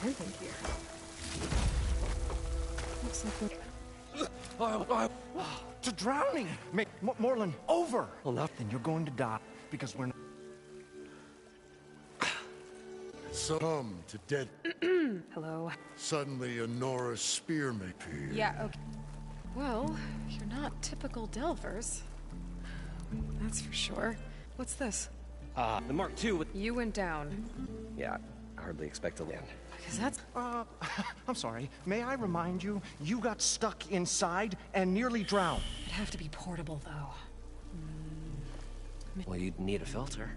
camping gear. Looks like To drowning! Moreland, over! Well, nothing. You're going to die because we're not. Some to dead. Hello. Suddenly, a Nora spear may appear. Yeah, okay. Well, you're not typical Delvers. That's for sure. What's this? The Mark II. You went down. Yeah, I hardly expect to land. Because that's... I'm sorry. May I remind you, you got stuck inside and nearly drowned. It'd have to be portable, though. Well, you'd need a filter.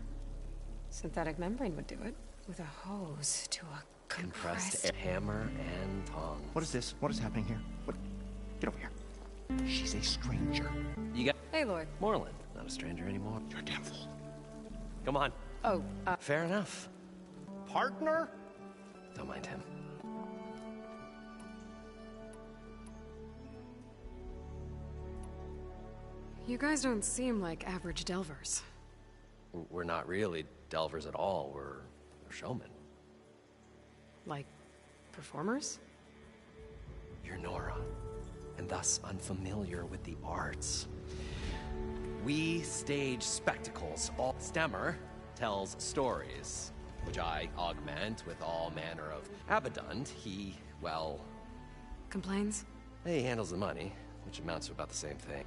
Synthetic membrane would do it. With a hose to a compressed Compressed hammer and tongs. What is this? What is happening here? What? Get over here. She's a stranger. You got Hey, Lloyd. Moreland, not a stranger anymore. You're a damn fool. Come on. Oh, Fair enough. Partner? Don't mind him. you guys don't seem like average Delvers. We're not really delvers at all. We're showmen. Like, performers? You're Nora, and thus unfamiliar with the arts. We stage spectacles. All Stemmer tells stories, which I augment with all manner of abundant. He, well, Complains? he handles the money, which amounts to about the same thing.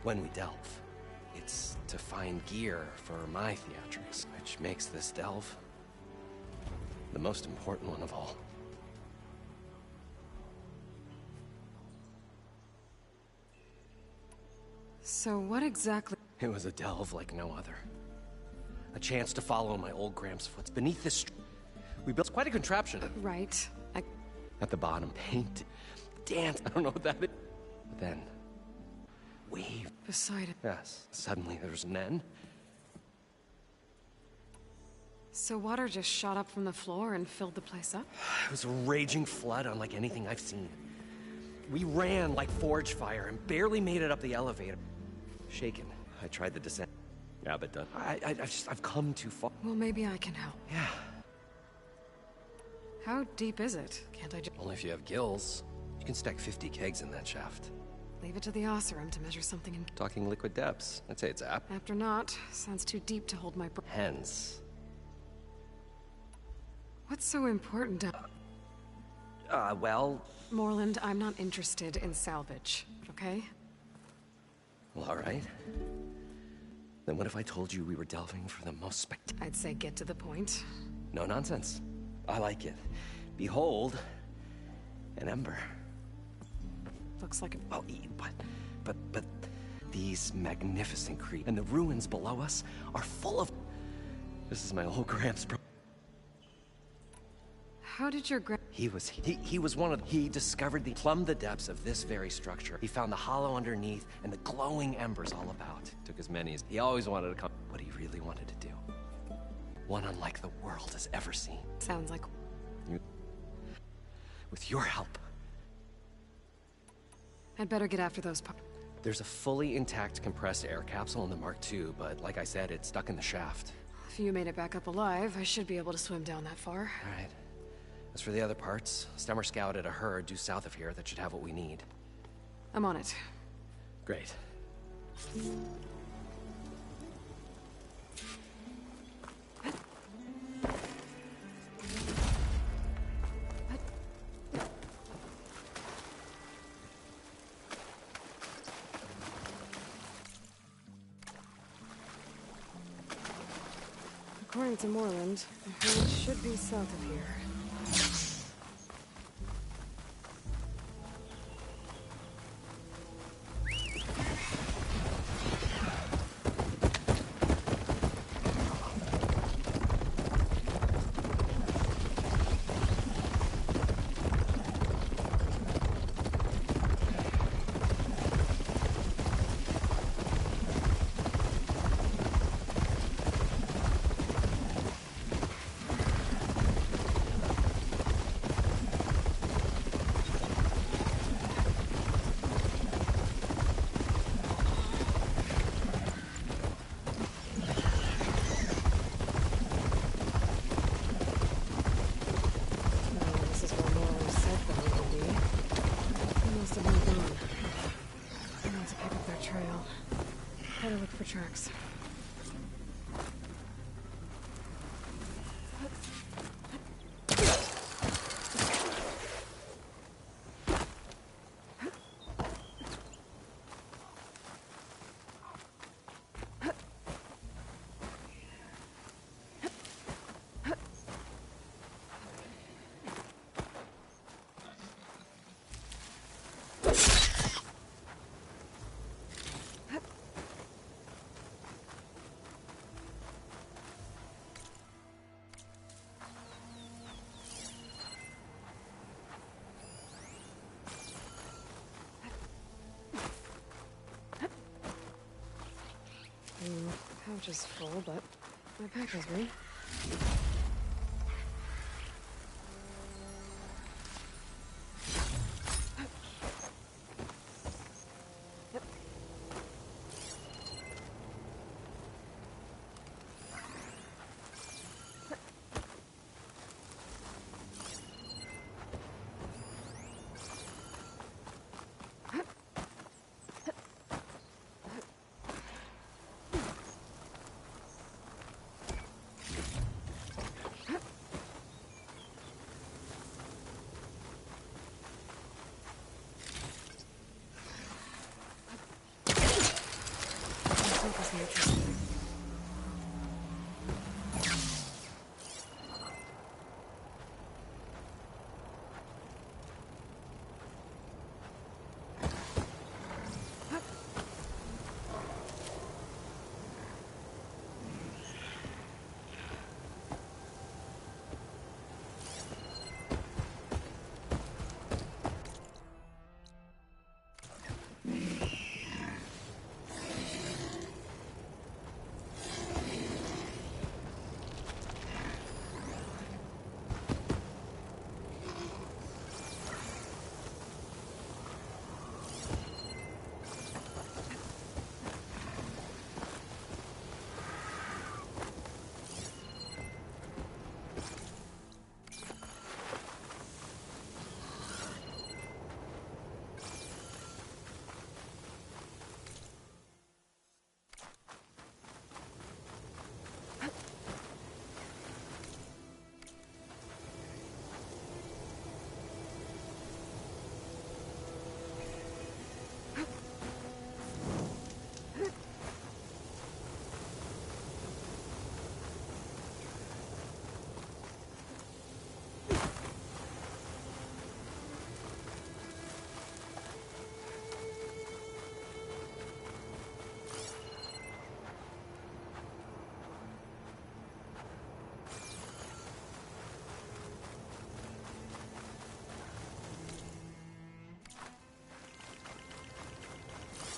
When we delve, it's to find gear for my theatrics, which makes this delve the most important one of all. So what exactly... It was a delve like no other. A chance to follow my old Gramps' footsteps beneath this we built quite a contraption. Right. At the bottom, paint, dance, I don't know what that is. But then, wave. Beside it. Yes, suddenly there was an end. So water just shot up from the floor and filled the place up? It was a raging flood unlike anything I've seen. We ran like forge fire and barely made it up the elevator. Shaken, I tried the descent. Yeah, but done. I've come too far. Well, maybe I can help. Yeah. How deep is it? Can't I just... Only if you have gills. You can stack 50 kegs in that shaft. Leave it to the Osserum to measure something in... Talking liquid depths. I'd say it's apt. After not, sounds too deep to hold my... Hence. What's so important? Well... Moreland, I'm not interested in salvage, okay? Well, all right. Then what if I told you we were delving for the most I'd say get to the point. No nonsense. I like it. Behold, an ember. Looks like a... Well, but these magnificent creatures and the ruins below us are full of... This is my old Gramps, bro. How did your He was one of... He discovered plumbed the depths of this very structure. He found the hollow underneath and the glowing embers all about. Took as many as... He always wanted to come... What he really wanted to do. One unlike the world has ever seen. Sounds like... With your help. I'd better get after those There's a fully intact compressed air capsule in the Mark II, but like I said, it's stuck in the shaft. If you made it back up alive, I should be able to swim down that far. All right. As for the other parts, Stemmer scouted a herd due south of here that should have what we need. I'm on it. Great. According to Moreland, the herd should be south of here. is full, but my pack has room.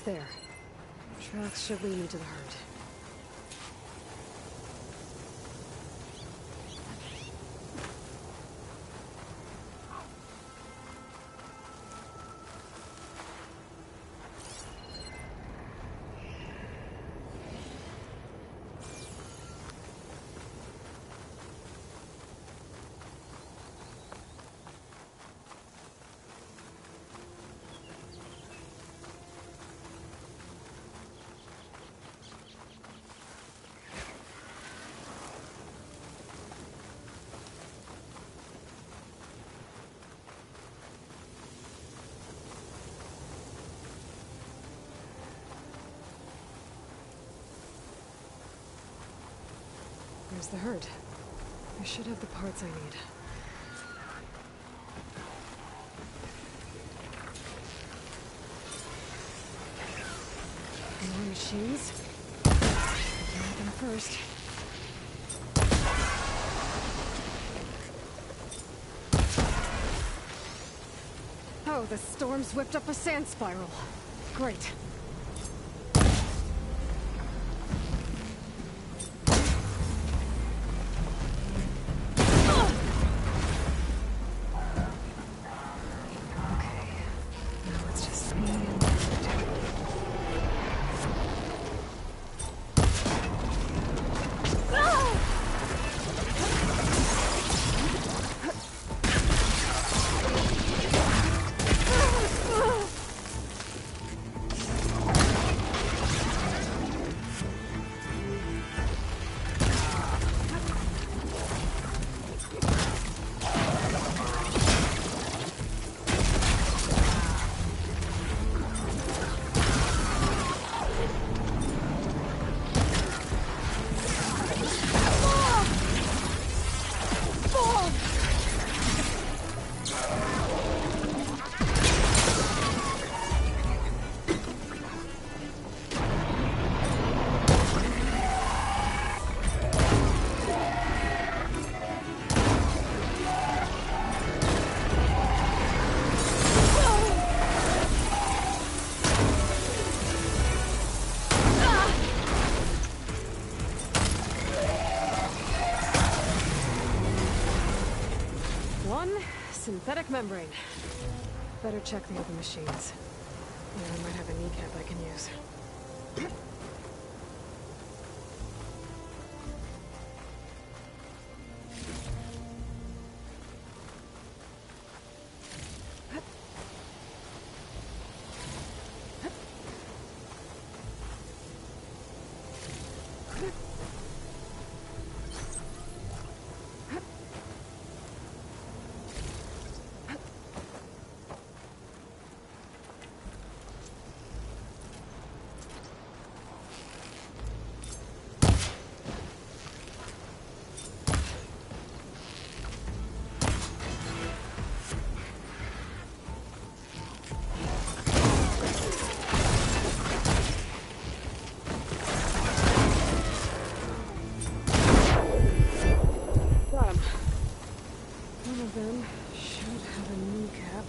There. Tracks should lead me to the herd. There's the herd. I should have the parts I need. More machines? Get them first. Oh, the storm's whipped up a sand spiral. Great. one synthetic membrane. Better check the other machines. Yeah, I might have a kneecap I can use. Them should have a kneecap.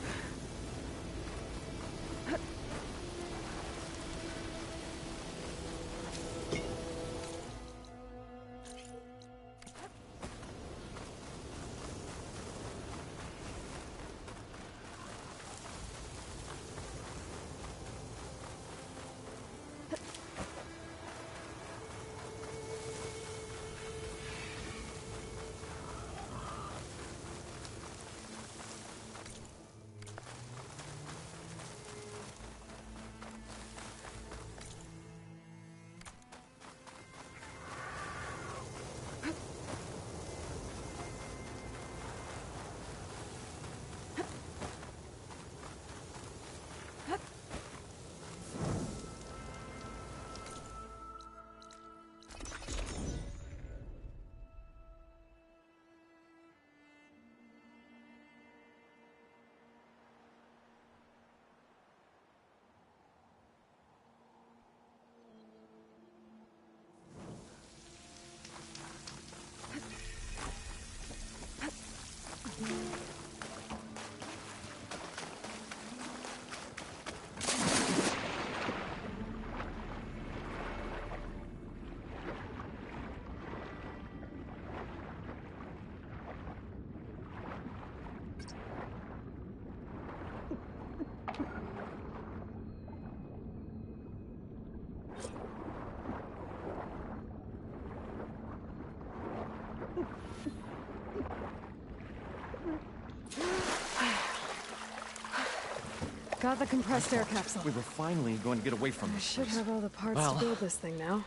Got the compressed air capsule. We were finally going to get away from I this should place. have all the parts Well. to build this thing now.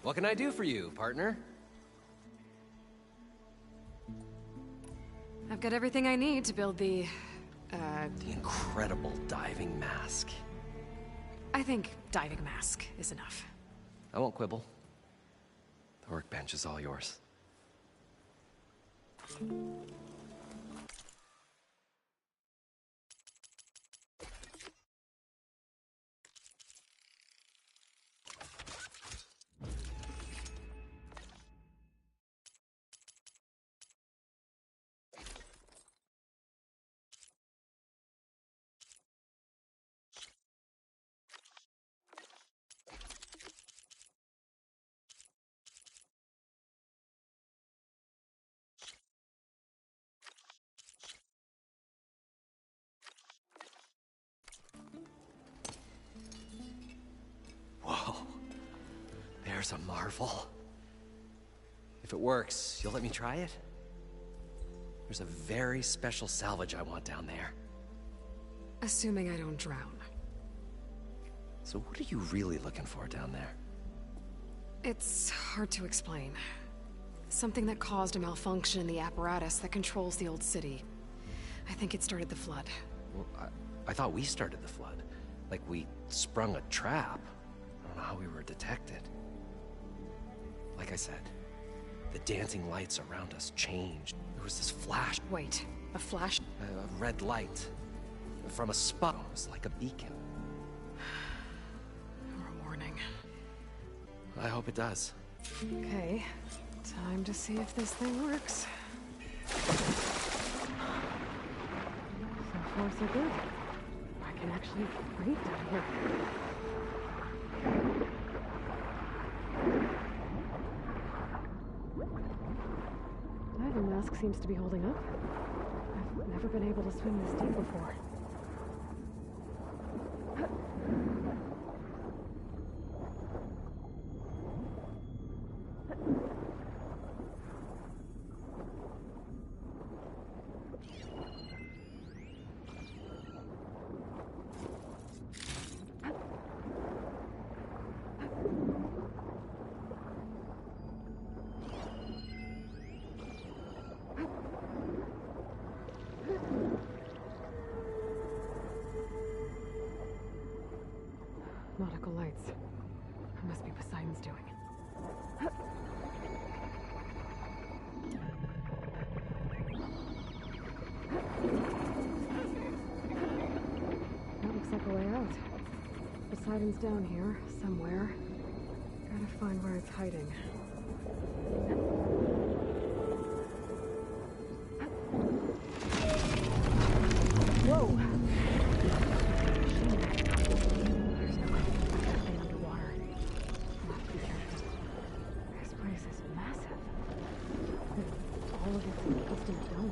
What can I do for you, partner? I've got everything I need to build the incredible diving mask. I think diving mask is enough. I won't quibble. The workbench is all yours. Whoa. There's a marvel. If it works, you'll let me try it? There's a very special salvage I want down there. Assuming I don't drown. So what are you really looking for down there? It's hard to explain. Something that caused a malfunction in the apparatus that controls the old city. I think it started the flood. Well, I thought we started the flood. Like we sprung a trap. I don't know how we were detected. Like I said, the dancing lights around us changed. There was this flash, Wait, a flash? a red light. From a spot, it was like a beacon. Or a warning. I hope it does. Okay, time to see if this thing works. So far, so good. I can actually breathe down here. Diving mask seems to be holding up. I've Never been able to swim this deep before. Nautical lights. It must be Poseidon's doing. That looks like a way out. Poseidon's down here, somewhere. Gotta find where it's hiding. Whoa! All of it's encased in a dome.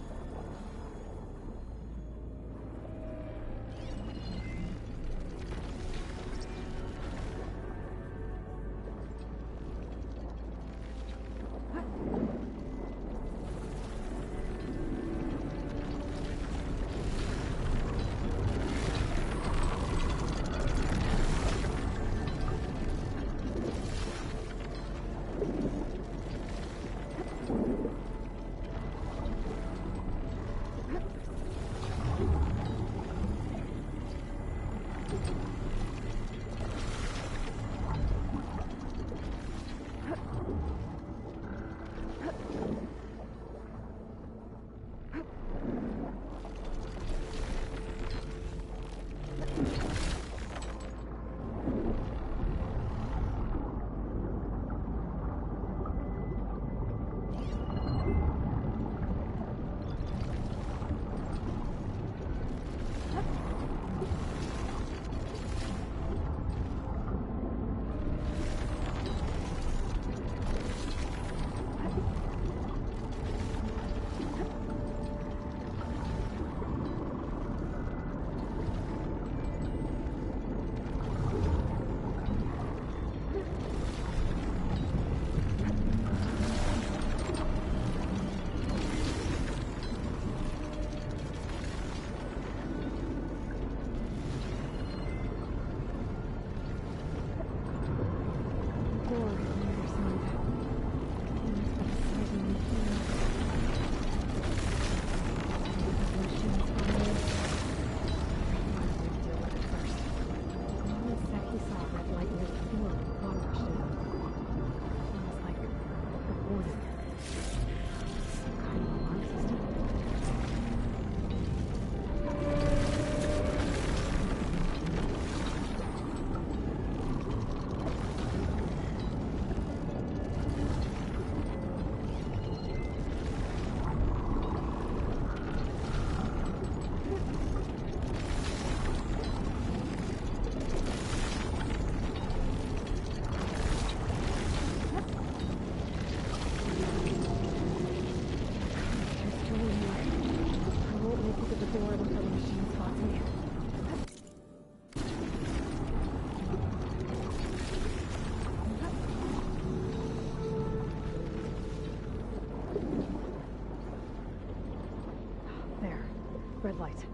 Red light.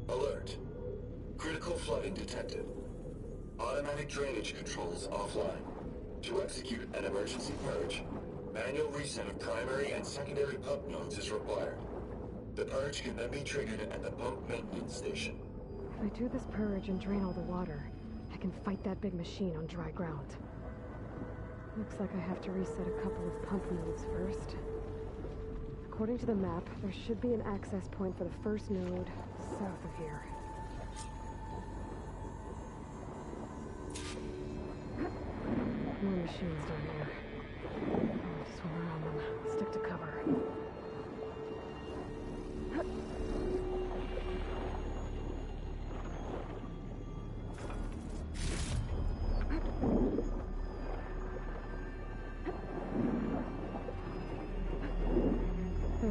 Alert. Critical flooding detected. Automatic drainage controls offline. To execute an emergency purge, manual reset of primary and secondary pump nodes is required. The purge can then be triggered at the pump maintenance station. If I do this purge and drain all the water, I can fight that big machine on dry ground. Looks like I have to reset a couple of pump nodes first. According to the map, there should be an access point for the first node south of here. More machines down here. I'll just swim around them. Stick to cover.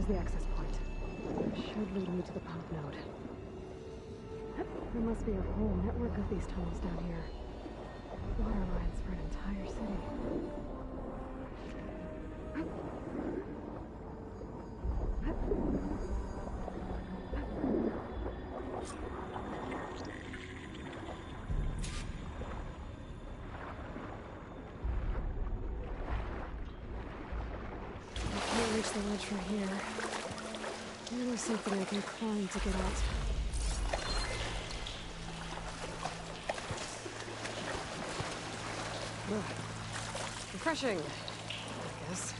the access point. It should lead me to the pump node. There must be a whole network of these tunnels down here. Water lines for an entire city. I can't reach the ledge from here. Maybe there's something I can climb to get out. Ugh. Refreshing, I guess.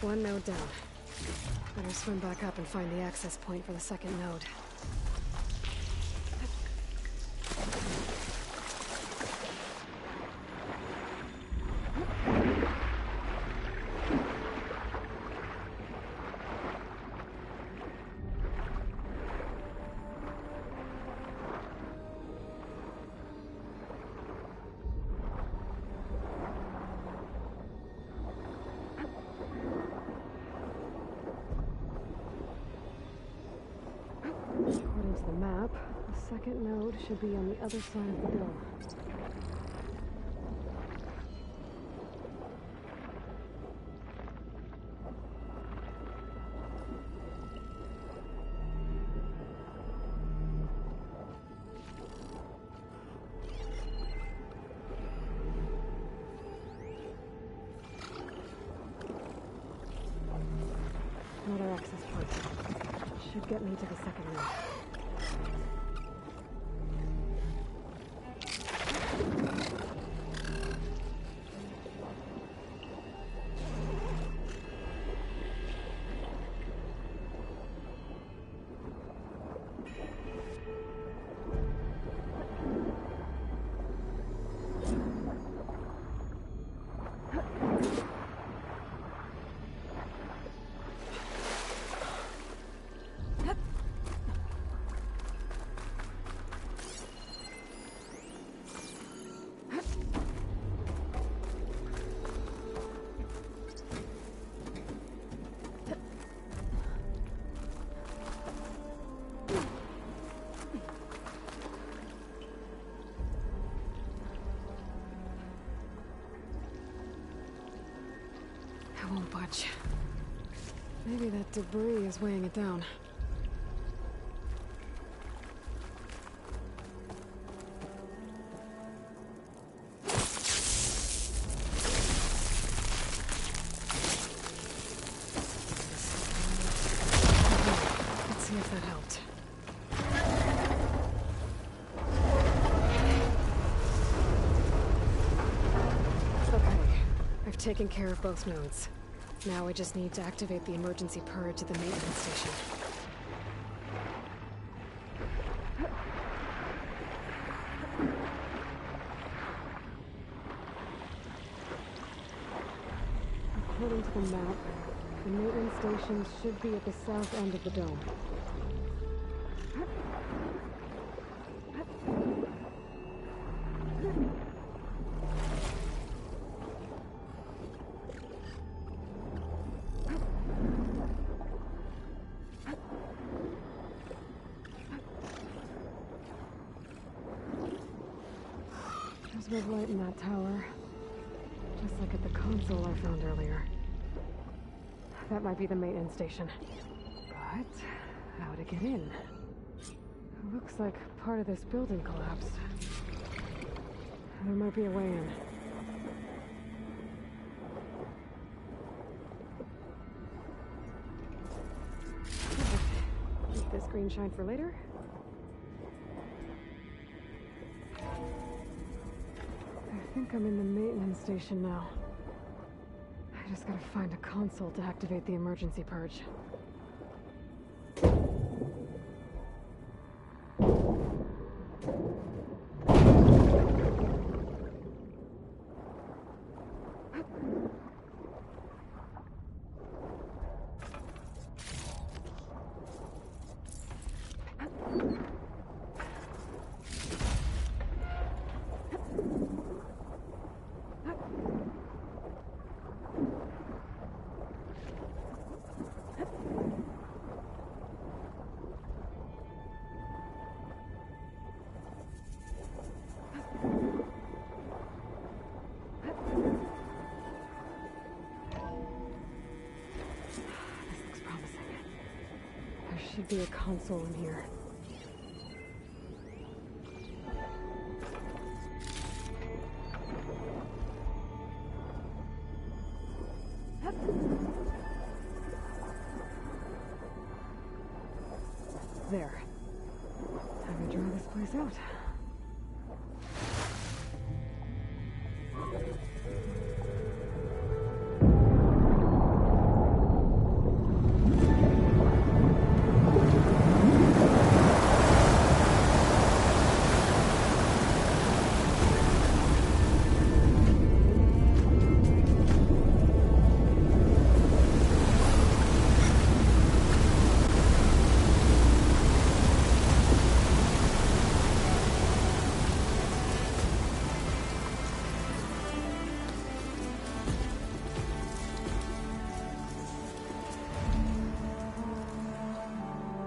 One node down. Better swim back up and find the access point for the second node. According to the map, the second node should be on the other side of the dome. Another access point. Should get me to the second node. I won't budge. Maybe that debris is weighing it down. Let's see if that helped. Okay, I've taken care of both nodes. Now I just need to activate the emergency purge at the maintenance station. According to the map, the maintenance station should be at the south end of the dome. There's red light in that tower, just like at the console I found earlier. That might be the maintenance station. But how to get in? It looks like part of this building collapsed. There might be a way in. Keep this green shine for later. think I'm in the maintenance station now. I just gotta find a console to activate the emergency purge. Should be a console in here. There. Time to dry this place out.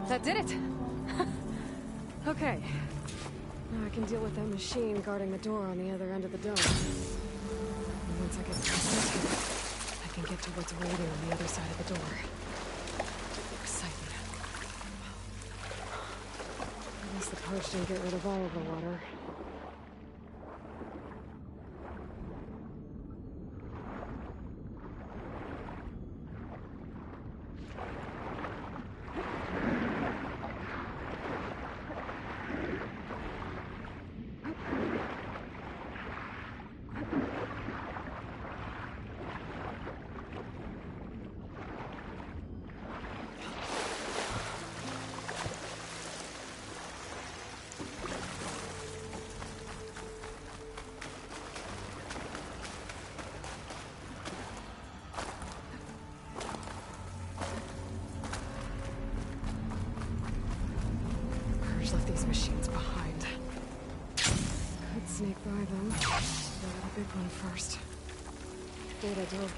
That did it! Okay. Now I can deal with that machine guarding the door on the other end of the dome. And once I get past it, I can get to what's waiting on the other side of the door. Exciting. At least the purge didn't get rid of all of the water. Left these machines behind. Could sneak by them. But the big one first. Data door.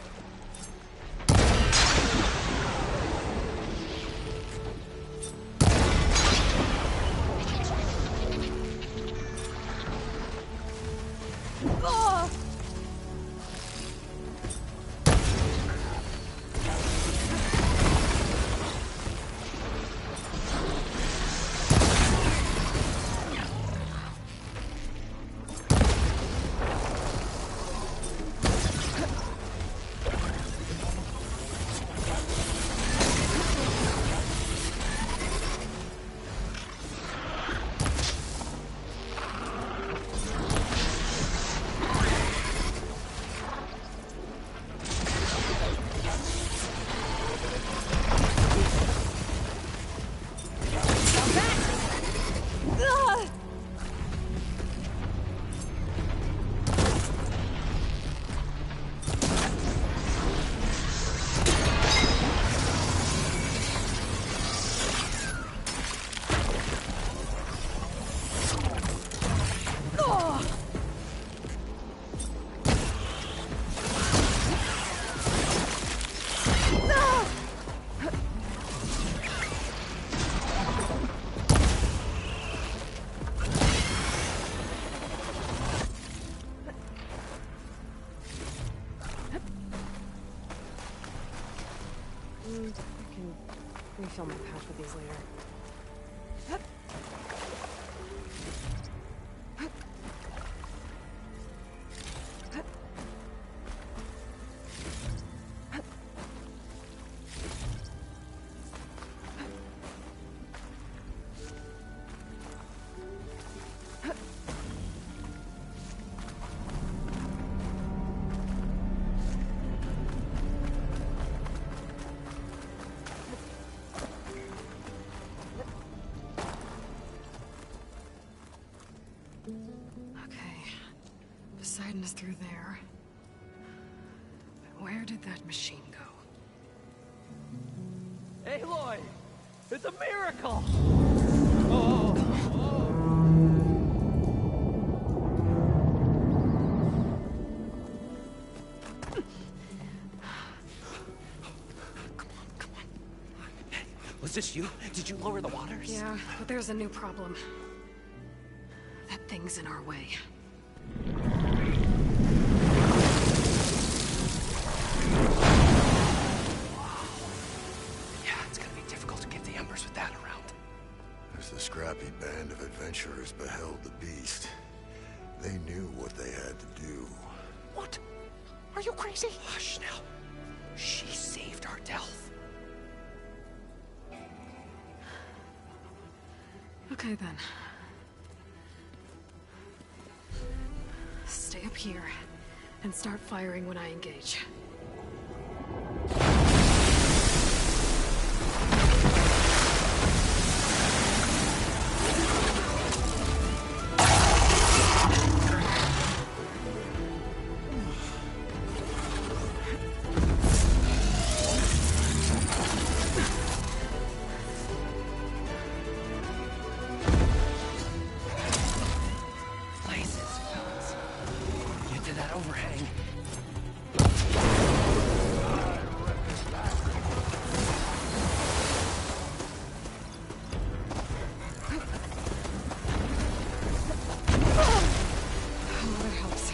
I can refill my pouch with these later. is through there. But where did that machine go? Aloy! It's a miracle! Was this you? Did you lower the waters? Yeah, but there's a new problem. That thing's in our way. Yeah, it's gonna be difficult to get the embers with that around. As the scrappy band of adventurers beheld the beast, they knew what they had to do. What? Are you crazy? Hush now. She saved our Delph. Okay then. Stay up here and start firing when I engage. Get to that overhang. Oh, that helps.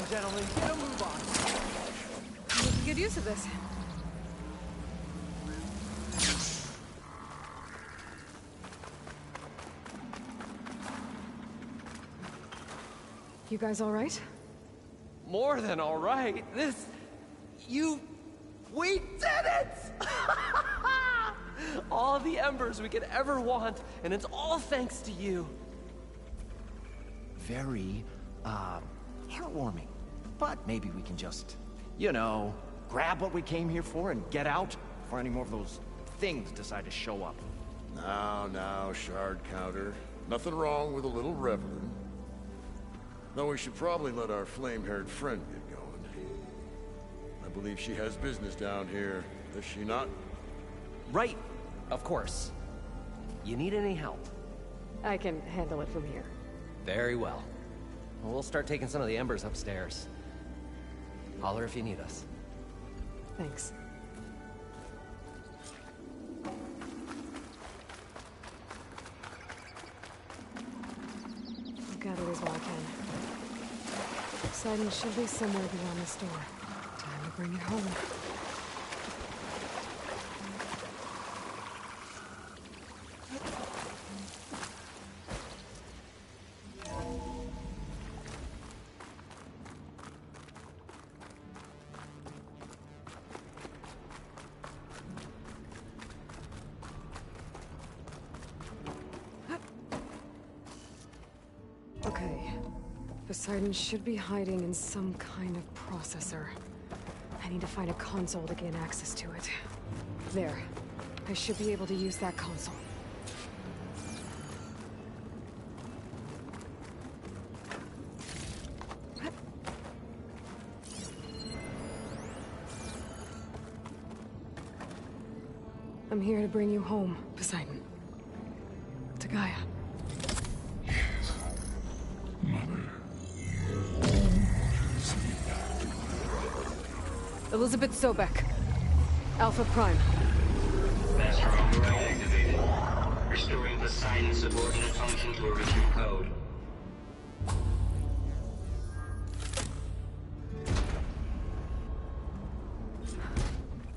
Gentlemen, get a move on. We can get used to this. You guys all right? More than all right. We did it! All the embers we could ever want, and it's all thanks to you. Very, heartwarming. But maybe we can just, you know, grab what we came here for and get out before any more of those things decide to show up. Now, shard counter. Nothing wrong with a little reveling. Though we should probably let our flame-haired friend get going. I believe she has business down here, does she not? Right, of course. You need any help? I can handle it from here. Very well. We'll start taking some of the embers upstairs. Holler if you need us. Thanks. I'll gather these while I can. Poseidon should be somewhere beyond this door. Time to bring it home. Okay. Poseidon should be hiding in some kind of processor. I need to find a console to gain access to it. There. I should be able to use that console. I'm here to bring you home, Poseidon. To Gaia. Elizabeth Sobek. Alpha Prime. Master override activated. Restoring Poseidon's subordinate function to original code.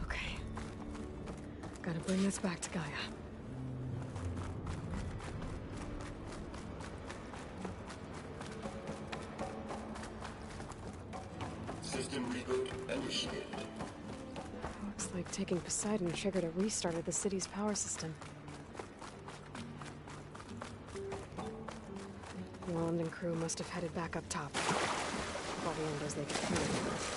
Okay. Gotta bring this back to Gaia. System reboot initiated. Looks like taking Poseidon triggered a restart of the city's power system. Wand and crew must have headed back up top. All the embers they could find.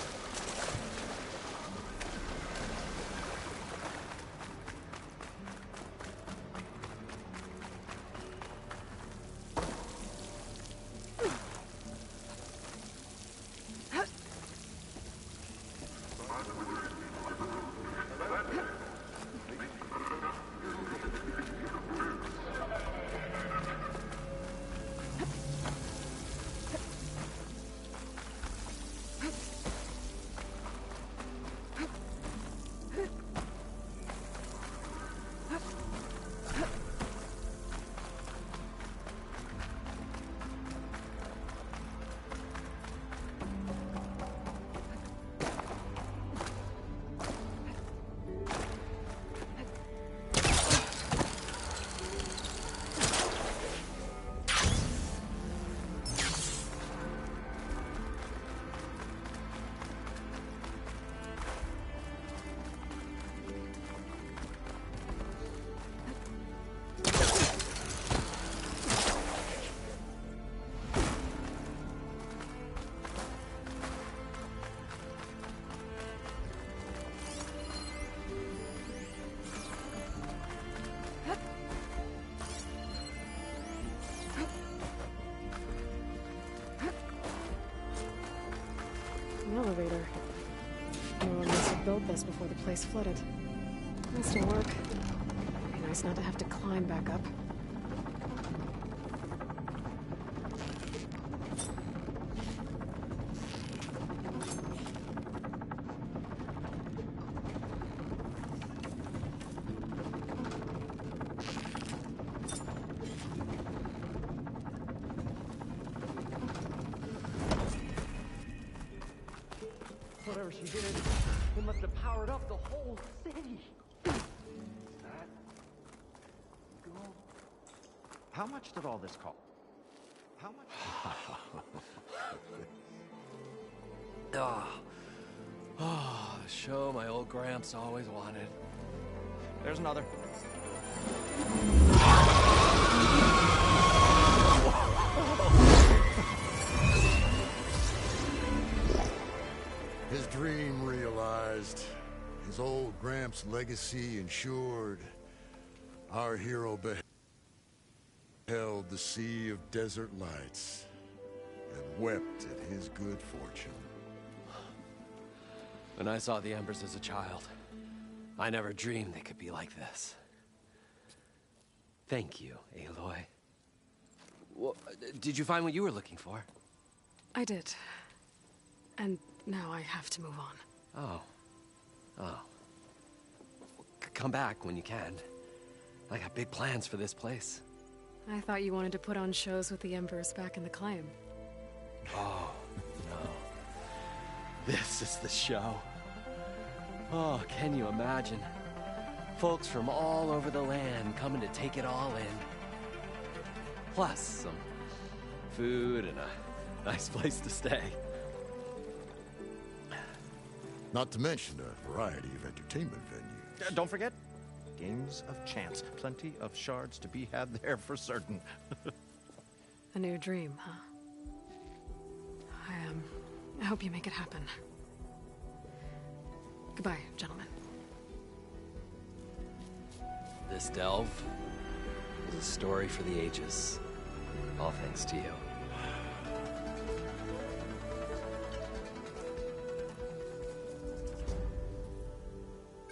An elevator. No one must have built this before the place flooded. That still work. Be nice not to have to climb back up. Whatever she did, it must have powered up the whole city. That go. How much did all this cost? How much? The show my old Gramps always wanted. There's another. His dream realized, his old Gramps' legacy ensured. Our hero beheld the sea of desert lights and wept at his good fortune. When I saw the embers as a child, I never dreamed they could be like this. Thank you, Aloy. Well, did you find what you were looking for? I did. And now I have to move on. Oh. Come back when you can. I got big plans for this place. I thought you wanted to put on shows with the Embers back in the Climb. Oh, no. This is the show. Oh, can you imagine? Folks from all over the land coming to take it all in. Plus some food and a nice place to stay. Not to mention a variety of entertainment venues. Don't forget, games of chance. Plenty of shards to be had there for certain. A new dream, huh? I hope you make it happen. Goodbye, gentlemen. This delve is a story for the ages. All thanks to you.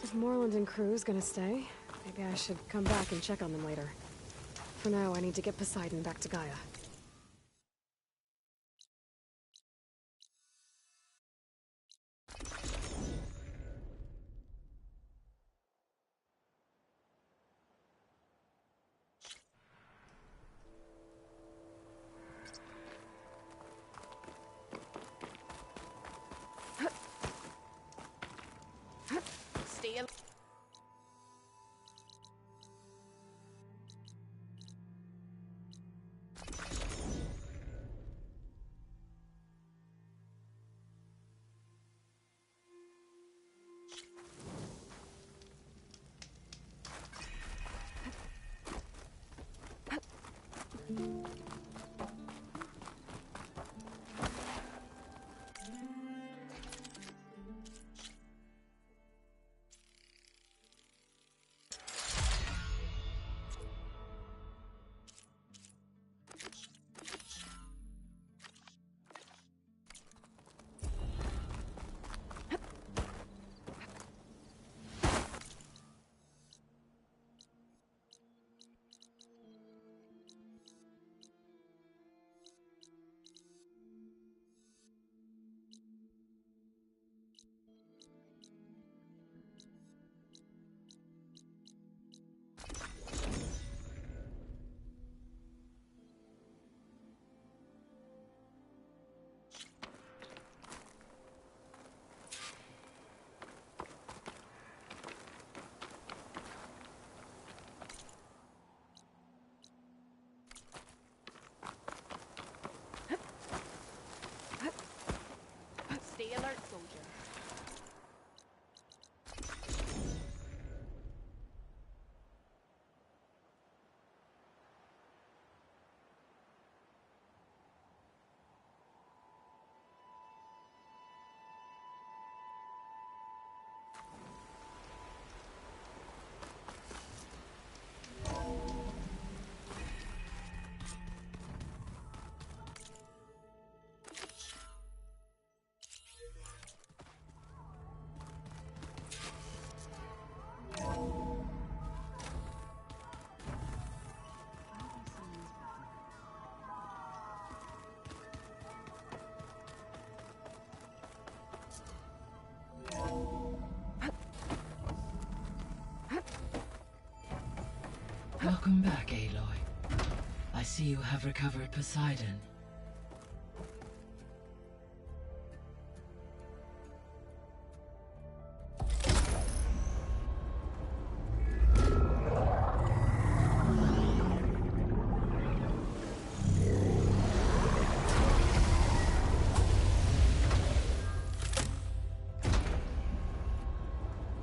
If Moreland and crew's gonna stay, maybe I should come back and check on them later. For now, I need to get Poseidon back to Gaia. Stay alert, soldier. Welcome back, Aloy. I see you have recovered Poseidon.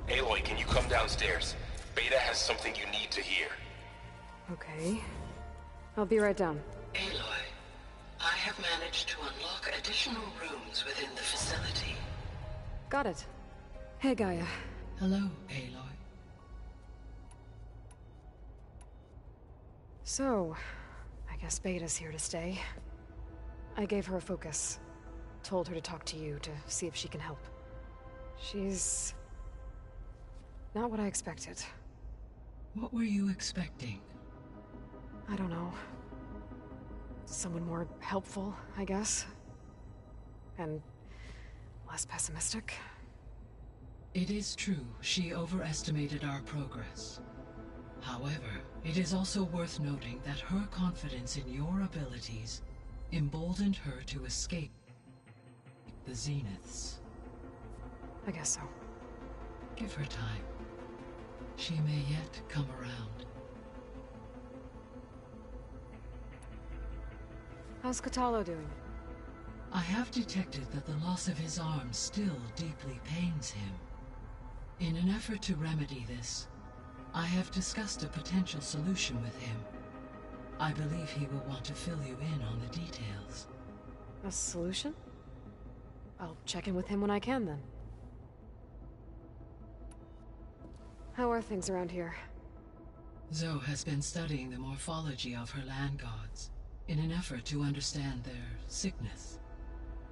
Aloy, can you come downstairs? Beta has something you need to hear. Okay. I'll be right down. Aloy, I have managed to unlock additional rooms within the facility. Got it. Hey, Gaia. Hello, Aloy. So, I guess Beta's here to stay. I gave her a focus. Told her to talk to you to see if she can help. She's not what I expected. What were you expecting? I don't know. Someone more helpful, I guess. And less pessimistic. It is true, she overestimated our progress. However, it is also worth noting that her confidence in your abilities emboldened her to escape the Zeniths. I guess so. Give her time. She may yet come around. How's Katalo doing? I have detected that the loss of his arm still deeply pains him. In an effort to remedy this, I have discussed a potential solution with him. I believe he will want to fill you in on the details. A solution? I'll check in with him when I can, then. How are things around here? Zoe has been studying the morphology of her land gods in an effort to understand their sickness.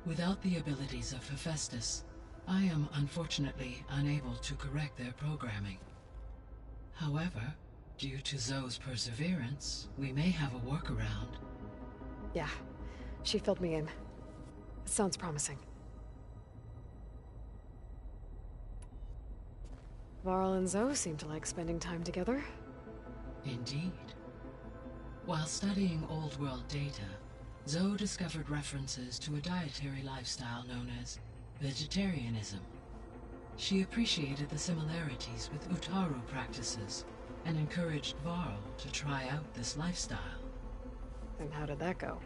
Without the abilities of Hephaestus, I am unfortunately unable to correct their programming. However, due to Zoe's perseverance, we may have a workaround. Yeah, she filled me in. It sounds promising. Varl and Zoe seem to like spending time together. Indeed. While studying old world data, Zoe discovered references to a dietary lifestyle known as vegetarianism. She appreciated the similarities with Utaru practices and encouraged Varl to try out this lifestyle. And how did that go?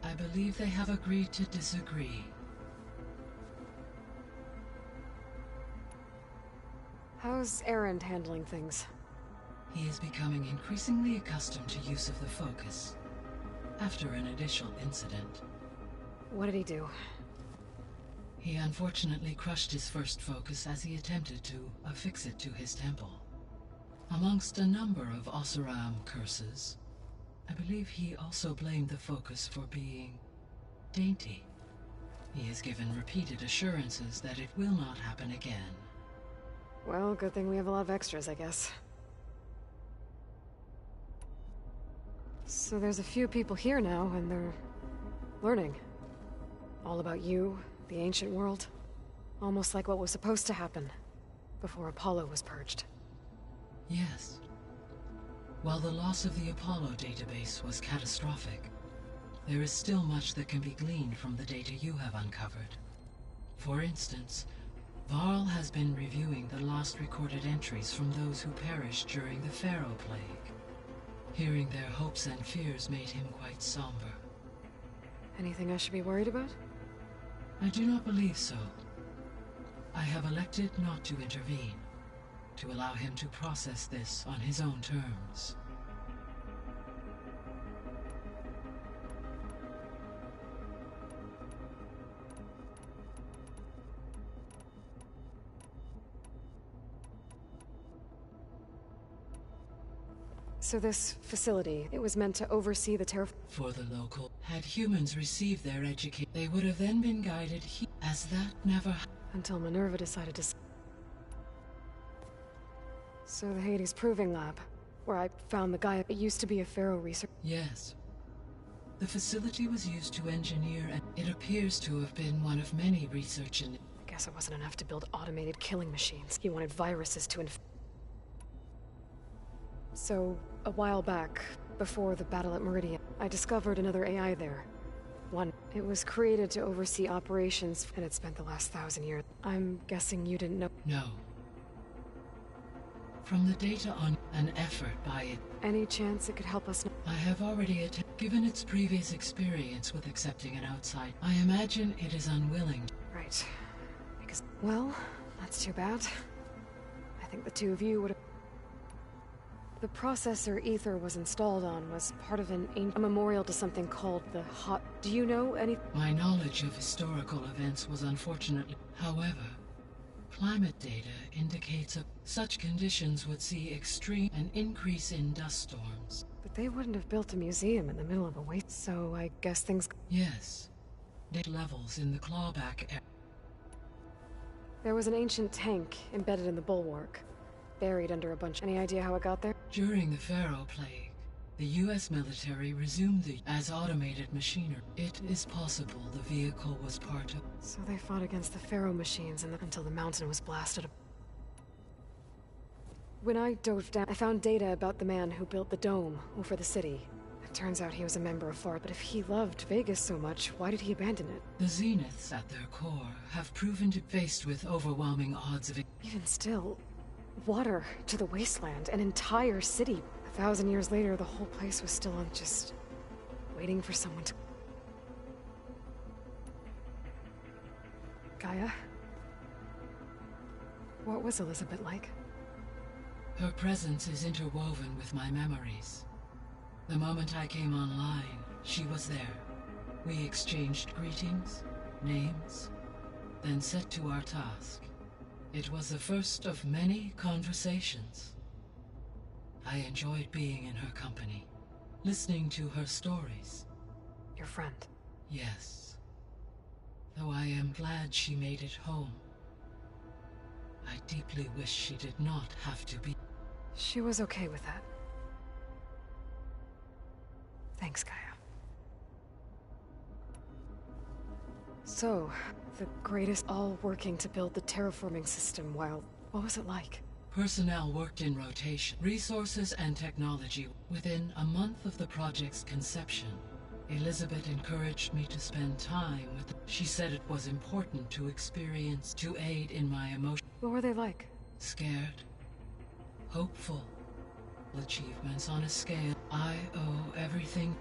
I believe they have agreed to disagree. How's Erend handling things? He is becoming increasingly accustomed to use of the focus, after an initial incident. What did he do? He unfortunately crushed his first focus as he attempted to affix it to his temple. Amongst a number of Oseram curses, I believe he also blamed the focus for being dainty. He has given repeated assurances that it will not happen again. Well, good thing we have a lot of extras, I guess. So there's a few people here now, and they're learning. All about you, the ancient world. Almost like what was supposed to happen before Apollo was purged. Yes. While the loss of the Apollo database was catastrophic, there is still much that can be gleaned from the data you have uncovered. For instance, Varl has been reviewing the last recorded entries from those who perished during the Pharaoh Plague. Hearing their hopes and fears made him quite somber. Anything I should be worried about? I do not believe so. I have elected not to intervene, to allow him to process this on his own terms. So this facility, it was meant to oversee the For the local, had humans received their education, they would have then been guided as that never until Minerva decided to... So the Hades Proving Lab, where I found the guy, it used to be a Pharaoh research... Yes. The facility was used to engineer, and it appears to have been one of many research in... I guess it wasn't enough to build automated killing machines. He wanted viruses to So, a while back, before the battle at Meridian, I discovered another AI there. One. It was created to oversee operations, and it spent the last 1,000 years. I'm guessing you didn't know... No. From the data on an effort by it... Any chance it could help us... I have already given its previous experience with accepting an outside. I imagine it is unwilling. Right. Because... Well, that's too bad. I think the two of you would have... The processor Ether was installed on was part of a memorial to something called the Hot... Do you know any... My knowledge of historical events was unfortunately... However, climate data indicates such conditions would see an increase in dust storms. But they wouldn't have built a museum in the middle of a waste, so I guess things... Yes. Levels in the clawback area. There was an ancient tank embedded in the bulwark. Buried under a bunch. Any idea how it got there? During the Pharaoh Plague, the U.S. military resumed as automated machinery. It is possible the vehicle was part of... So they fought against the Pharaoh machines until the mountain was blasted. When I dove down, I found data about the man who built the dome over the city. Turns out he was a member of Forbbiden. But if he loved Vegas so much, why did he abandon it? The Zeniths at their core have proven to be faced with overwhelming odds of Even still, water to the wasteland, an entire city. 1,000 years later, the whole place was still on just waiting for someone to... Gaia? What was Elizabeth like? Her presence is interwoven with my memories. The moment I came online, she was there. We exchanged greetings, names, then set to our task. It was the first of many conversations. I enjoyed being in her company, listening to her stories. Your friend? Yes. Though I am glad she made it home. I deeply wish she did not have to be. She was okay with that. Thanks, Gaia. So, the greatest all working to build the terraforming system while... What was it like? Personnel worked in rotation, resources and technology. Within a month of the project's conception, Elizabeth encouraged me to spend time with... She said it was important to experience, to aid in my emotion. What were they like? Scared, hopeful, achievements on a scale. I owe everything.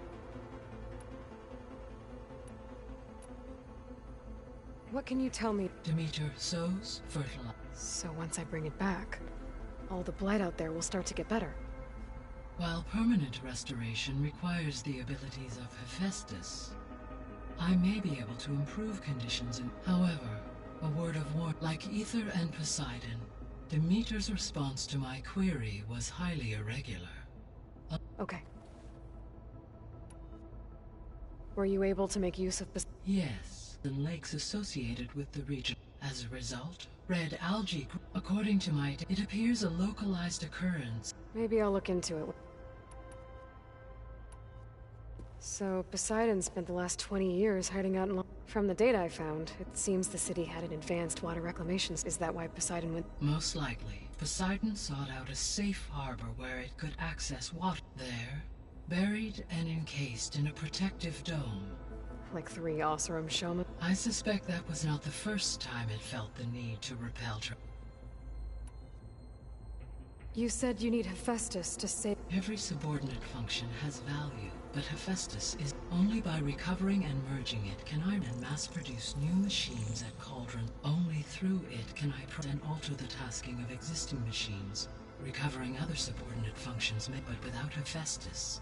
What can you tell me? Demeter sows, fertilize. So once I bring it back, all the blight out there will start to get better. While permanent restoration requires the abilities of Hephaestus, I may be able to improve conditions. However, a word of warning, like Ether and Poseidon, Demeter's response to my query was highly irregular. Okay. Were you able to make use of... Yes, and lakes associated with the region. As a result, red algae, according to my... It appears a localized occurrence. Maybe I'll look into it. So, Poseidon spent the last 20 years hiding out in... From the data I found, it seems the city had an advanced water reclamation. Is that why Poseidon went... Most likely. Poseidon sought out a safe harbor where it could access water. There, buried and encased in a protective dome. Like 3 Oseram showmen? I suspect that was not the first time it felt the need to repel You said you need Hephaestus to save... Every subordinate function has value, but Hephaestus is... Only by recovering and merging it can I mass-produce new machines at Cauldron. Only through it can I and alter the tasking of existing machines. Recovering other subordinate functions may, but without Hephaestus...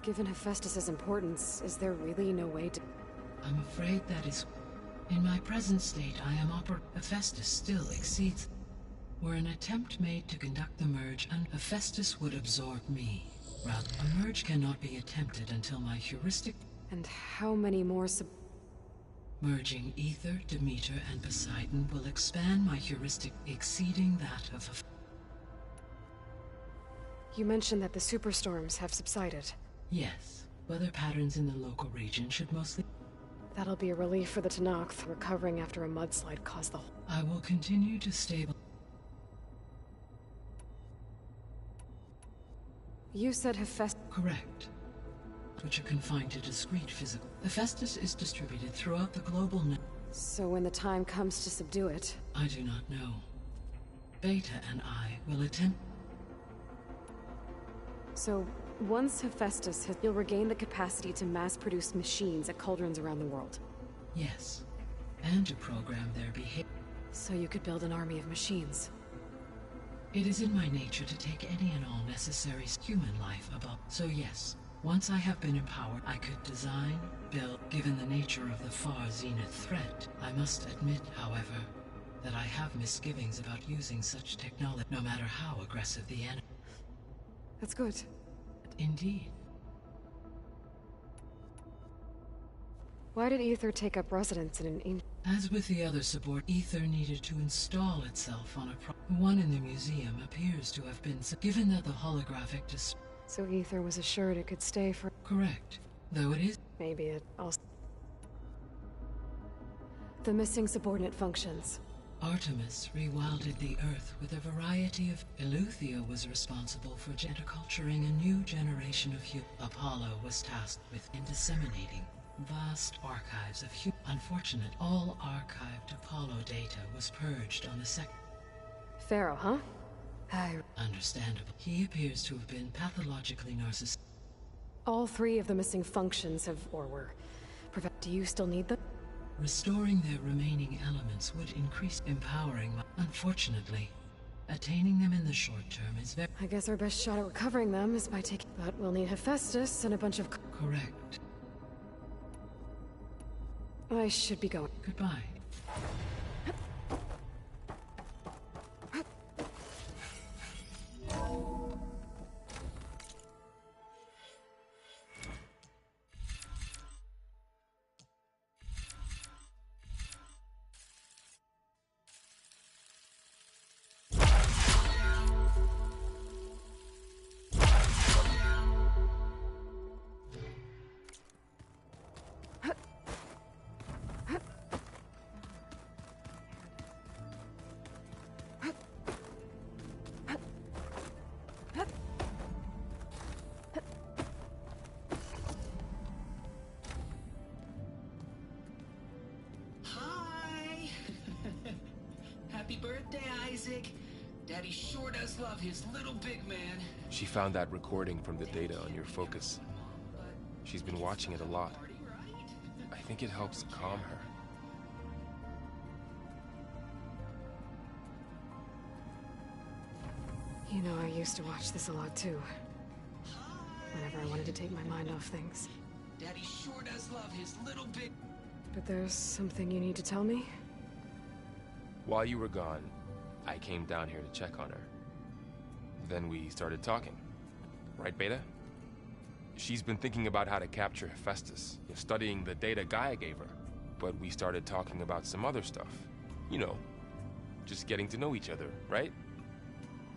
Given Hephaestus's importance, is there really no way to... I'm afraid that is... In my present state, I am Hephaestus still exceeds... Were an attempt made to conduct the merge, and Hephaestus would absorb me. Rather, a merge cannot be attempted until my heuristic... And how many more Merging Ether, Demeter, and Poseidon will expand my heuristic, exceeding that of... You mentioned that the superstorms have subsided. Yes. Weather patterns in the local region should mostly... That'll be a relief for the Tenakth. Recovering after a mudslide caused the whole... I will continue to stabilize... You said Hephaestus... Correct. Which are confined to discrete physical... Hephaestus is distributed throughout the global net. So when the time comes to subdue it... I do not know. Beta and I will attempt... So, once Hephaestus has... You'll regain the capacity to mass-produce machines at cauldrons around the world. Yes. And to program their behavior. So you could build an army of machines. It is in my nature to take any and all necessary human life above. So yes, once I have been empowered, I could design, build. Given the nature of the far zenith threat, I must admit, however, that I have misgivings about using such technology, no matter how aggressive the enemy. That's good. Indeed. Why did Ether take up residence in an... As with the other support, Ether needed to install itself on a one in the museum appears to have been given that the holographic display. So Ether was assured it could stay for... Correct. Though it is... Maybe it also... The missing subordinate functions. Artemis rewilded the Earth with a variety of... Eleuthia was responsible for interculturing a new generation of humans. Apollo was tasked with disseminating vast archives of Unfortunate, all archived Apollo data was purged on the second. Pharaoh, huh? Understandable. He appears to have been pathologically narcissistic. All three of the missing functions have, or were... Do you still need them? Restoring their remaining elements would increase empowering. Unfortunately, attaining them in the short term is very... I guess our best shot at recovering them is by taking... But we'll need Hephaestus and a bunch of... Correct. I should be going. Goodbye. Happy birthday, Isaac. Daddy sure does love his little big man. She found that recording from the data on your focus. She's been watching it a lot. I think it helps calm her. You know, I used to watch this a lot too. Whenever I wanted to take my mind off things. Daddy sure does love his little big... But there's something you need to tell me? While you were gone, I came down here to check on her. Then we started talking. Right, Beta? She's been thinking about how to capture Hephaestus, studying the data Gaia gave her. But we started talking about some other stuff. You know, just getting to know each other, right?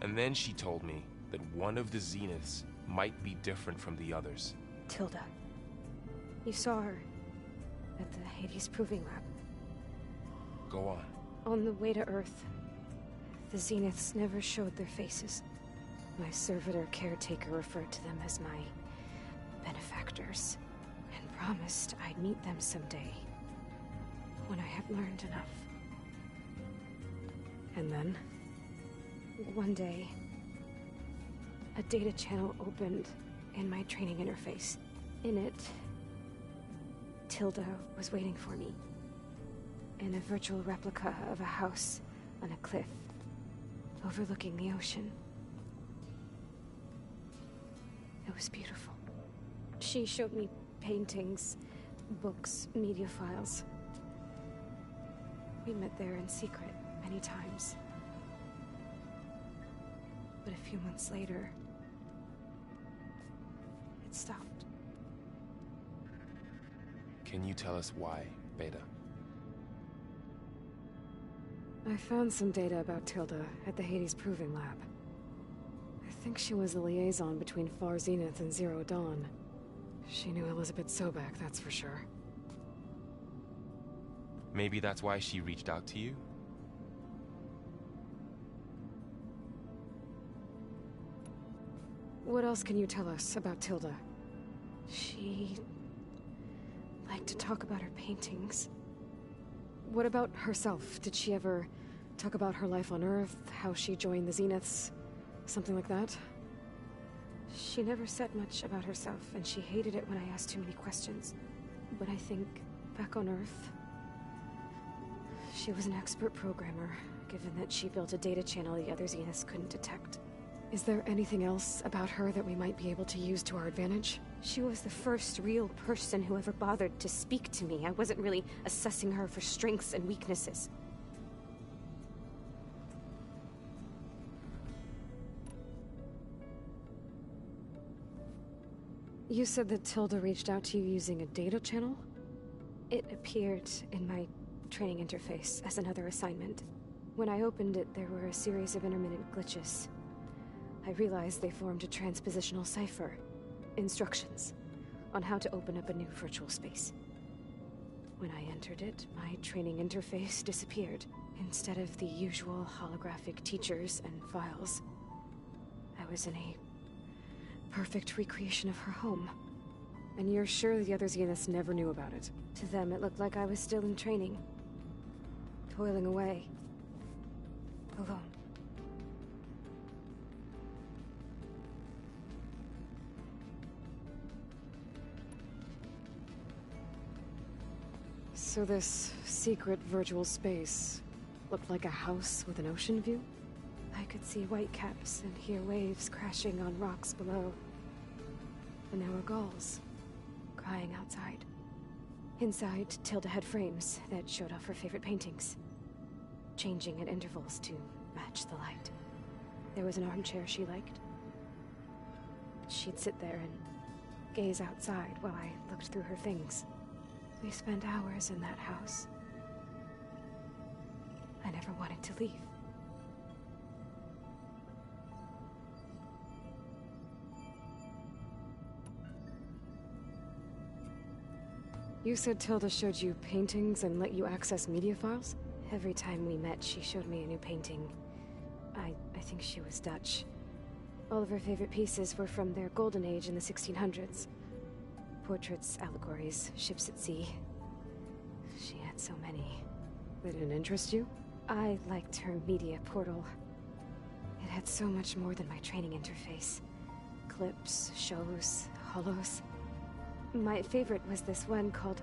And then she told me that one of the Zeniths might be different from the others. Tilda. You saw her at the Hades Proving Lab. Go on. On the way to Earth, the Zeniths never showed their faces. My servitor caretaker referred to them as my benefactors, and promised I'd meet them someday, when I had learned enough. And then, one day, a data channel opened in my training interface. In it, Tilda was waiting for me. In a virtual replica of a house on a cliff, overlooking the ocean. It was beautiful. She showed me paintings, books, media files. We met there in secret many times. But a few months later, it stopped. Can you tell us why, Beta? I found some data about Tilda at the Hades Proving Lab. I think she was a liaison between Far Zenith and Zero Dawn. She knew Elizabeth Sobek, that's for sure. Maybe that's why she reached out to you? What else can you tell us about Tilda? She liked to talk about her paintings. What about herself? Did she ever talk about her life on Earth, how she joined the Zeniths, something like that? She never said much about herself, and she hated it when I asked too many questions. But I think, back on Earth, she was an expert programmer, given that she built a data channel the other Zeniths couldn't detect. Is there anything else about her that we might be able to use to our advantage? She was the first real person who ever bothered to speak to me. I wasn't really assessing her for strengths and weaknesses. You said that Tilda reached out to you using a data channel? It appeared in my training interface as another assignment. When I opened it, there were a series of intermittent glitches. I realized they formed a transpositional cipher. Instructions on how to open up a new virtual space. When I entered it, my training interface disappeared. Instead of the usual holographic teachers and files, I was in a perfect recreation of her home. And you're sure the other Zeniths never knew about it? To them, it looked like I was still in training. Toiling away. Alone. So this secret virtual space looked like a house with an ocean view? I could see whitecaps and hear waves crashing on rocks below. And there were gulls crying outside. Inside, Tilda had frames that showed off her favorite paintings, changing at intervals to match the light. There was an armchair she liked. She'd sit there and gaze outside while I looked through her things. We spent hours in that house. I never wanted to leave. You said Tilda showed you paintings and let you access media files? Every time we met, she showed me a new painting. I think she was Dutch. All of her favorite pieces were from their golden age in the 1600s. Portraits, allegories, ships at sea. She had so many. They didn't interest you? I liked her media portal. It had so much more than my training interface. Clips, shows, holos. My favorite was this one called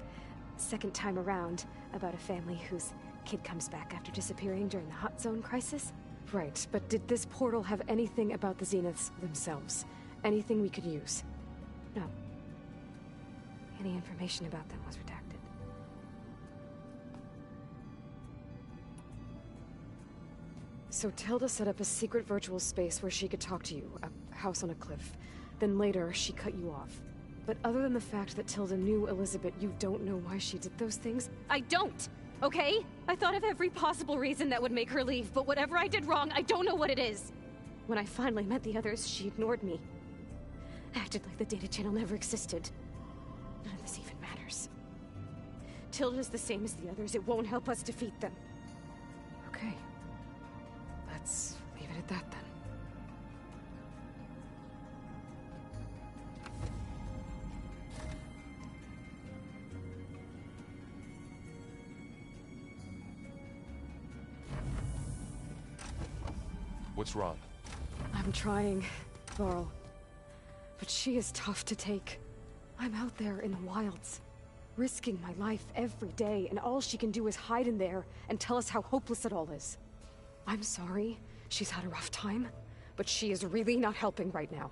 Second Time Around, about a family whose kid comes back after disappearing during the Hot Zone crisis. Right, but did this portal have anything about the Zeniths themselves? Anything we could use? No. Any information about them was redacted. So Tilda set up a secret virtual space where she could talk to you, a house on a cliff. Then later, she cut you off. But other than the fact that Tilda knew Elizabeth, you don't know why she did those things? I don't! Okay? I thought of every possible reason that would make her leave, but whatever I did wrong, I don't know what it is. When I finally met the others, she ignored me. Acted like the data channel never existed. None of this even matters. Tilda's the same as the others. It won't help us defeat them. Okay. Let's leave it at that then. What's wrong? I'm trying, Varl. But she is tough to take. I'm out there in the wilds, risking my life every day, and all she can do is hide in there and tell us how hopeless it all is. I'm sorry, she's had a rough time, but she is really not helping right now.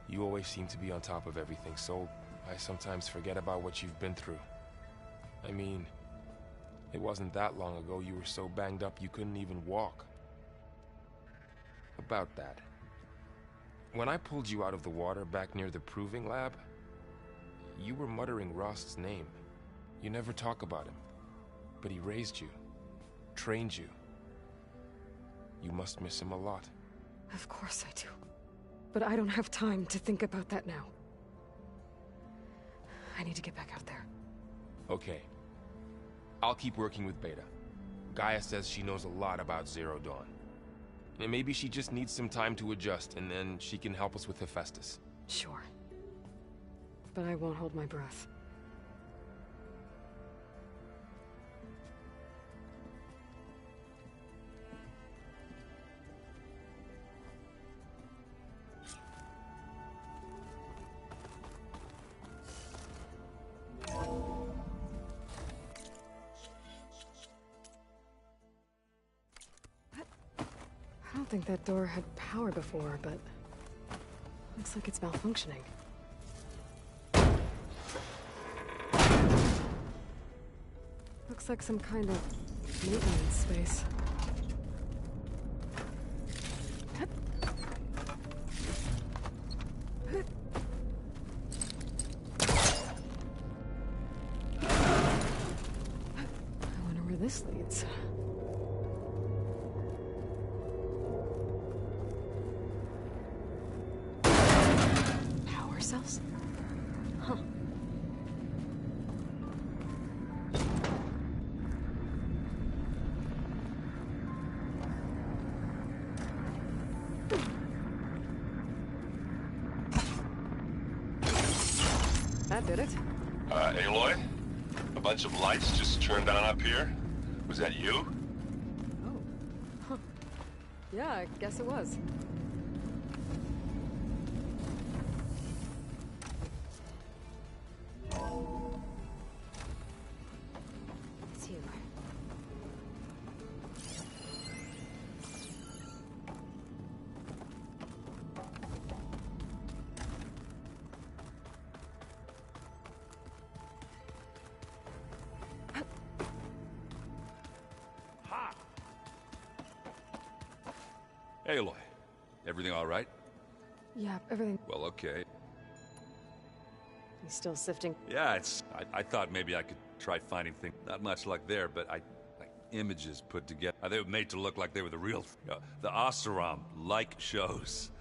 You always seem to be on top of everything, so I sometimes forget about what you've been through. I mean, it wasn't that long ago you were so banged up you couldn't even walk. About that. When I pulled you out of the water back near the proving lab, you were muttering Rost's name. You never talk about him. But he raised you, trained you. You must miss him a lot. Of course I do. But I don't have time to think about that now. I need to get back out there. Okay. I'll keep working with Beta. Gaia says she knows a lot about Zero Dawn. And maybe she just needs some time to adjust, and then she can help us with Hephaestus. Sure. But I won't hold my breath. I don't think that door had power before, but looks like it's malfunctioning. Looks like some kind of maintenance space. I wonder where this leads. Cells? Huh. That did it. Aloy? A bunch of lights just turned on up here? Was that you? Oh. Huh. Yeah, I guess it was. It's you. Aloy, everything all right? Yeah, everything. Well, okay. He's still sifting. Yeah, I thought maybe I could try finding things. Not much luck there, but like images put together. They were made to look like they were the real, the Oseram-like shows.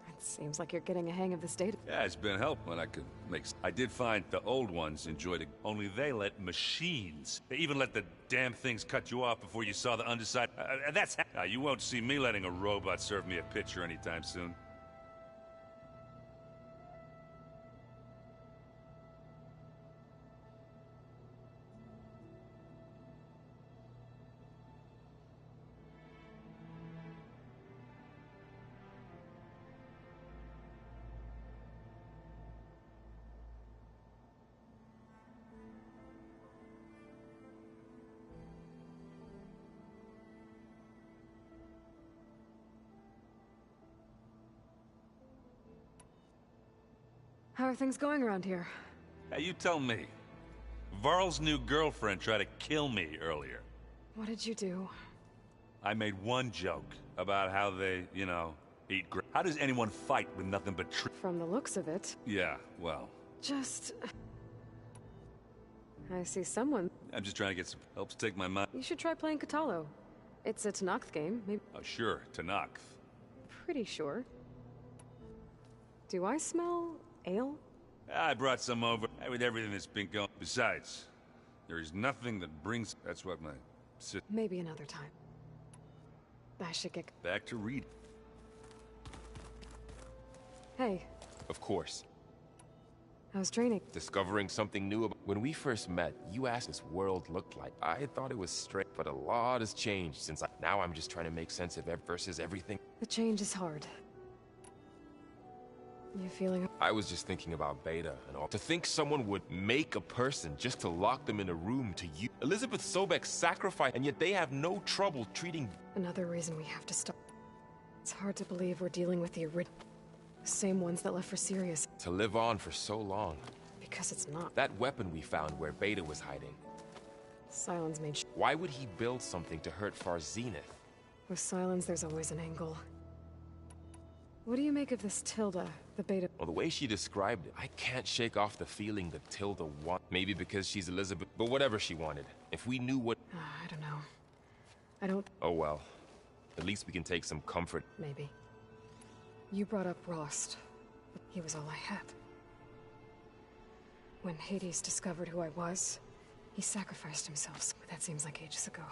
It seems like you're getting a hang of this data. Yeah, it's been helpful when I could make. I did find the old ones enjoyed it. Only they let machines. They even let the damn things cut you off before you saw the underside. That's. You won't see me letting a robot serve me a picture anytime soon. How are things going around here? Hey, you tell me. Varl's new girlfriend tried to kill me earlier. What did you do? I made one joke about how they, eat How does anyone fight with nothing but From the looks of it. Yeah, well. Just... I see someone. I'm just trying to get some help to take my mind. You should try playing Katalo. It's a Tanakh game, maybe. Oh, sure, Tanakh. Pretty sure. Do I smell ale? I brought some over with everything that's been going. Besides, there is nothing that brings. That's what my Maybe another time. I should get back to read. Hey. Of course. How's training? Discovering something new about... When we first met, you asked this world looked like. I thought it was straight, but a lot has changed since now I'm just trying to make sense of versus everything. The change is hard. You feeling... I was just thinking about Beta and all. To think someone would make a person just to lock them in a room to you. Elizabeth Sobek sacrificed, and yet they have no trouble treating... Another reason we have to stop. It's hard to believe we're dealing with the same ones that left for Sirius. To live on for so long. Because it's not. That weapon we found where Beta was hiding. Sylens made Why would he build something to hurt Far Zenith? With Sylens, there's always an angle. What do you make of this Tilda, the Beta? Well, the way she described it, I can't shake off the feeling that Tilda wanted. Maybe because she's Elizabeth, but whatever she wanted. If we knew what... I don't know. I don't... Oh well. At least we can take some comfort. Maybe. You brought up Rost. He was all I had. When Hades discovered who I was, he sacrificed himself. But that seems like ages ago.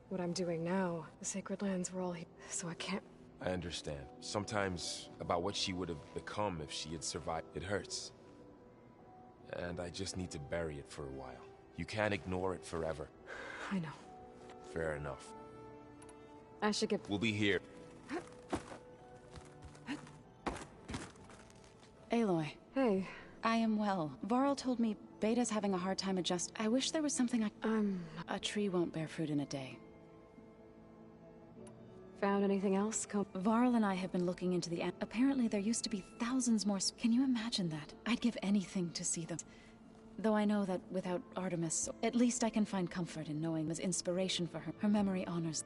What I'm doing now, the sacred lands were all he... So I can't... I understand. Sometimes about what she would have become if she had survived. It hurts. And I just need to bury it for a while. You can't ignore it forever. I know. Fair enough. I should get... We'll be here. Aloy. Hey. I am well. Varl told me Beta's having a hard time adjusting. I wish there was something A tree won't bear fruit in a day. Found anything else? Varl and I have been looking into the... Apparently there used to be thousands more... Can you imagine that? I'd give anything to see them. Though I know that without Artemis, at least I can find comfort in knowing there's inspiration for her. Her memory honors.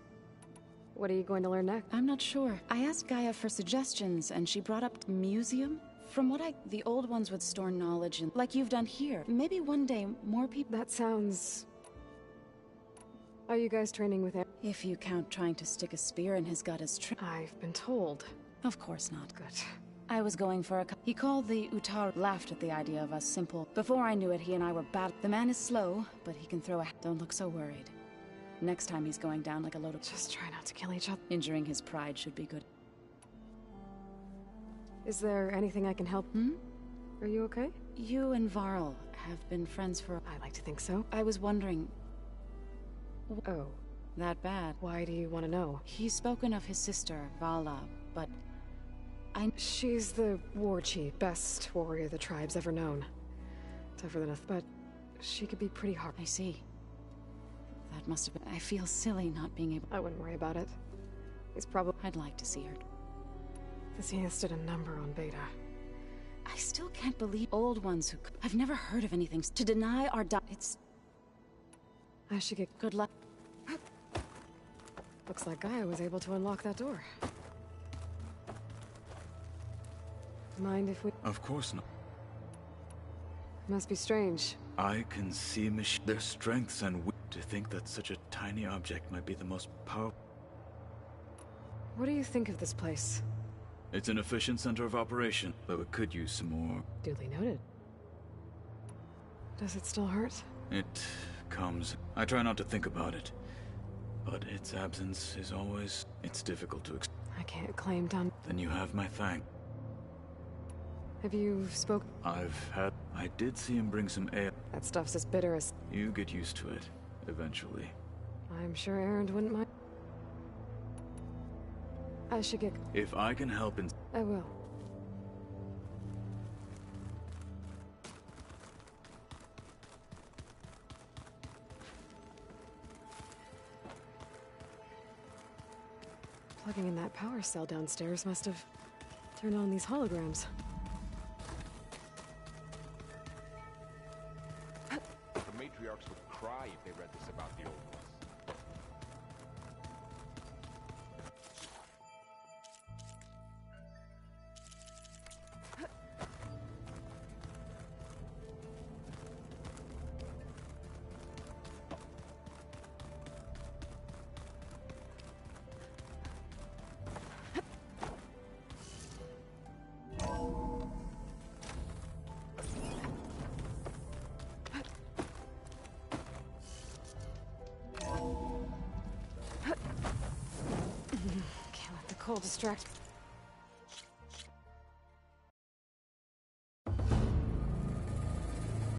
What are you going to learn next? I'm not sure. I asked Gaia for suggestions, and she brought up museum. From what the old ones would store knowledge, and like you've done here. Maybe one day more people... That sounds... Are you guys training with him? If you count trying to stick a spear in his gut as I've been told. Of course not. Good. I was going for a... He called the Utar, laughed at the idea of us simple. Before I knew it, he and I were bad. The man is slow, but he can throw a... Don't look so worried. Next time he's going down like a load of... Just try not to kill each other. Injuring his pride should be good. Is there anything I can help? Are you okay? You and Varl have been friends for... I like to think so. I was wondering... Oh. That bad. Why do you want to know? He's spoken of his sister, Vala, but... She's the war chief, best warrior the tribe's ever known. Tougher than but she could be pretty hard. I see. That must have been... I feel silly not being able... I wouldn't worry about it. He's probably... I'd like to see her. This he stood a number on Beta. I still can't believe old ones who... I've never heard of anything to deny our it's... I should get... Good luck. Looks like Gaia was able to unlock that door. Mind if we... Of course not. Must be strange. I can see their strengths and to think that such a tiny object might be the most powerful. What do you think of this place? It's an efficient center of operation, though it could use some more. Duly noted. Does it still hurt? It comes. I try not to think about it. But its absence is always... It's difficult to I can't claim done. Then you have my thanks. Have you spoke? I did see him bring some ale. That stuff's as bitter as... You get used to it, eventually. I'm sure Erend wouldn't mind. I should get... If I can help in... I will. Plugging in that power cell downstairs must have turned on these holograms. The matriarchs would cry if they read this about the old ones. Can't let the cold distract.